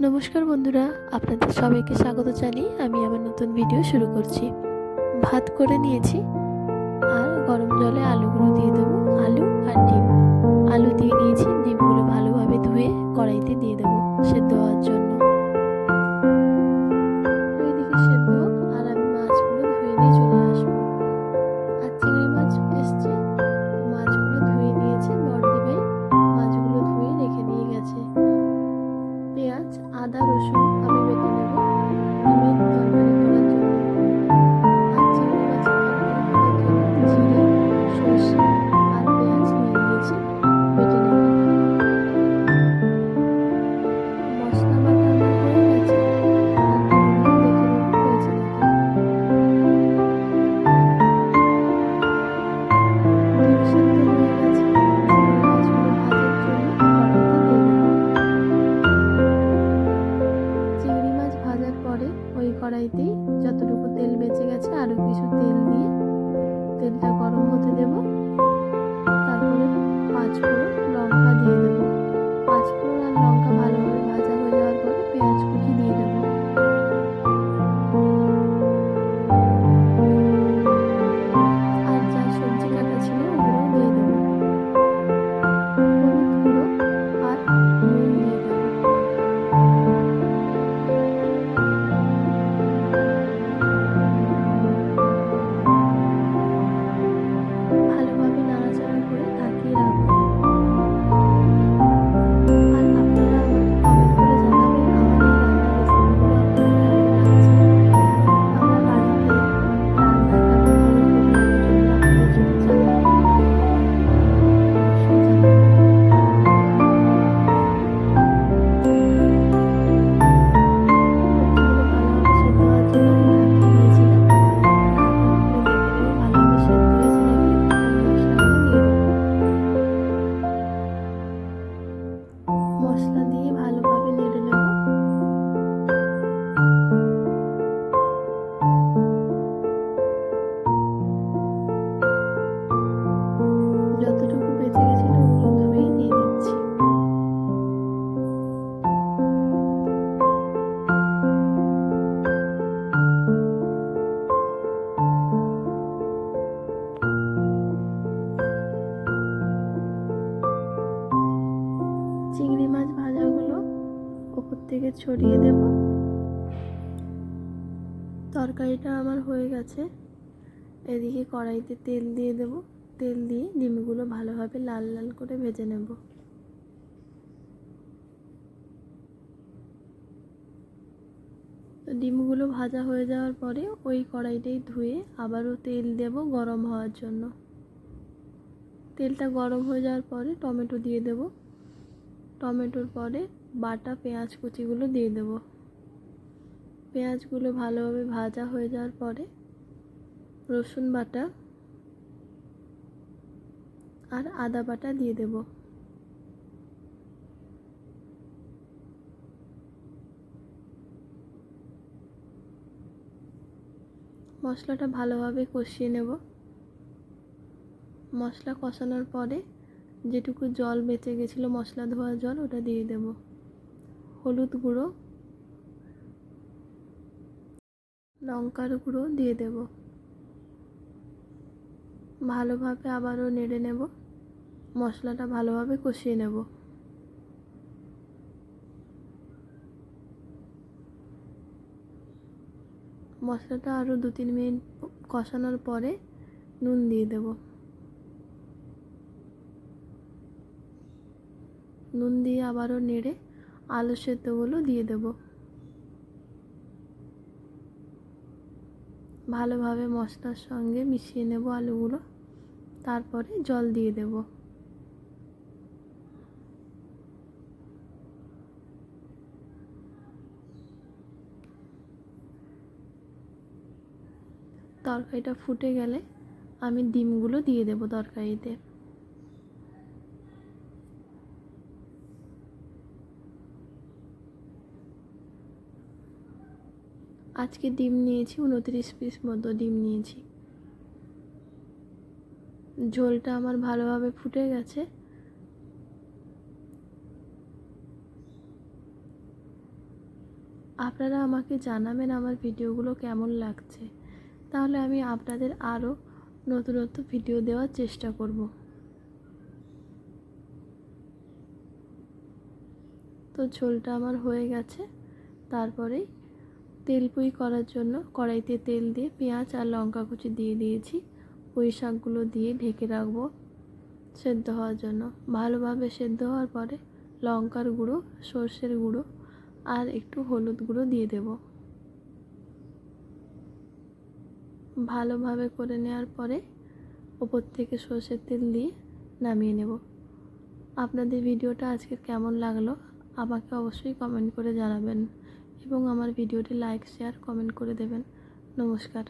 নমস্কার বন্ধুরা, আপনাদের সবাইকে স্বাগত জানিয়ে আমি আমার নতুন ভিডিও শুরু করছি। ভাত করে নিয়েছি আর গরম জলে আলুগুলো দিয়ে দেবো। আলু আর ডিম, আলু দিয়ে নিয়েছি, ডিমগুলো ভালোভাবে ধুয়ে কড়াইতে দিয়ে দেবো সেদ্ধ হওয়ার জন্য। ওইদিকে সেদ্ধ হোক আর আমি মাছগুলো ধুয়ে নিয়ে চলে আসবো। আর চিংড়ি মাছ এসছে, মাছগুলো ধুয়ে নিয়েছে বড়দি ভাই, মাছগুলো ধুয়ে রেখে দিয়ে গেছে। পেঁয়াজ, আদা, রসুন আমি বেটে নেব ডিমের তরকারি করার জন্য। আর চিংড়ি মাছের তরকারি করার জন্য জিরে, সর্ষে আর পেঁয়াজ নিয়ে নিয়েছি, বেটে নেব। মশলা বাটা আমার হয়ে গেছে, আর ডিমগুলো দেখে নেব হয়েছে নাকি। ডিম সেদ্ধ হয়ে গেছে, চিংড়ি মাছগুলো ভাজার জন্য কড়াইতে দিয়ে দেবো। চিংড়ি মাছ ভাজার পরে ওই কড়াইতেই যতটুকু তেল বেঁচে গেছে আরও কিছু তেল দিয়ে তেলটা গরম হতে দেব। তারপরে পাঁচফোড়ন, লঙ্কা দিয়ে দেব। পাঁচফোড়ন আর লঙ্কা ভালোভাবে ভাজা হয়ে যাওয়ার পরে পেঁয়াজ কুচি দিয়ে দেব। আর যা সবজি কাটা ছিল ওগুলো দিয়ে দেব। হলুদ গুঁড়ো আর নুন দিয়ে দেব। ভালোভাবে নাড়াচাড়া করে ঢাকিয়ে রাখবো। আর আপনারা আমাকে কমেন্ট করে জানাবেন আমার এই রান্নার রেসিপিগুলো আপনাদের কেমন লাগছে। আমরা বাড়িতে রান্না কেমনভাবে করি আমি যদি আপনাদের যদি জানার মতো ভিডিও থাকে তাহলে আমাকে অবশ্যই জানাবেন। সবজিগুলো ভালোভাবে সেদ্ধ হওয়ার জন্য আমি ঢাকিয়ে দিয়েছিলাম। ঢাকা খুলে দেখে নেব ভালোভাবে সেদ্ধ হয়েছে নাকি। আমি মশলাগুলো দিয়ে দেবো। মশলা দিয়ে ভালোভাবে নেড়ে নেব। যতটুকু বেঁচে গেছিল ওগুলো ধুয়ে দিয়ে দিচ্ছি। চিংড়ি মাছ ভাজাগুলো ওপর থেকে ছড়িয়ে দেব। তরকারিটা আমার হয়ে গেছে। এদিকে কড়াইতে তেল দিয়ে দেব। তেল দিয়ে ডিমগুলো ভালোভাবে লাল লাল করে ভেজে নেব। তো ডিমগুলো ভাজা হয়ে যাওয়ার পরে ওই কড়াইটাই ধুয়ে আবারও তেল দেব গরম হওয়ার জন্য। তেলটা গরম হয়ে যাওয়ার পরে টমেটো দিয়ে দেব। টমেটোর পরে বাটা পেঁয়াজ কুচিগুলো দিয়ে দেব। পেঁয়াজগুলো ভালোভাবে ভাজা হয়ে যাওয়ার পরে রসুন বাটা আর আদা বাটা দিয়ে দেব। মশলাটা ভালোভাবে কষিয়ে নেব। মশলা কষানোর পরে যেটুকু জল বেঁচে গেছিলো মশলা ধোয়া জল ওটা দিয়ে দেব। হলুদ গুঁড়ো, লঙ্কার গুঁড়ো দিয়ে দেব। ভালোভাবে আবারও নেড়ে নেব। মশলাটা ভালোভাবে কষিয়ে নেব। মশলাটা আরও 2-3 মিনিট কষানোর পরে নুন দিয়ে দেব। নুন দিয়ে আবারও নেড়ে আলু সেদ্ধগুলো দিয়ে দেব। ভালোভাবে মশলার সঙ্গে মিশিয়ে নেব আলুগুলো। তারপরে জল দিয়ে দেব। তরকারিটা ফুটে গেলে আমি ডিমগুলো দিয়ে দেব তরকারিতে। আজকে ডিম নিয়েছি 29 পিস মতো ডিম নিয়েছি। ঝোলটা আমার ভালোভাবে ফুটে গেছে। আপনারা আমাকে জানাবেন আমার ভিডিওগুলো কেমন লাগছে, তাহলে আমি আপনাদের আরও নতুনত্ব ভিডিও দেওয়ার চেষ্টা করব। তো ঝোলটা আমার হয়ে গেছে। তারপরেই তেল পুঁই করার জন্য কড়াইতে তেল দিয়ে পেঁয়াজ আর লঙ্কা কুচি দিয়ে দিয়েছি। পুঁই শাকগুলো দিয়ে ঢেকে রাখবো সেদ্ধ হওয়ার জন্য। ভালোভাবে সেদ্ধ হওয়ার পরে লঙ্কার গুঁড়ো, সর্ষের গুঁড়ো আর একটু হলুদ গুঁড়ো দিয়ে দেব। ভালোভাবে করে নেওয়ার পরে ওপর থেকে সর্ষের তেল দিয়ে নামিয়ে নেব। আপনাদের ভিডিওটা আজকে কেমন লাগলো আমাকে অবশ্যই কমেন্ট করে জানাবেন এবং আমার ভিডিওটি লাইক, শেয়ার, কমেন্ট করে দেবেন। নমস্কার।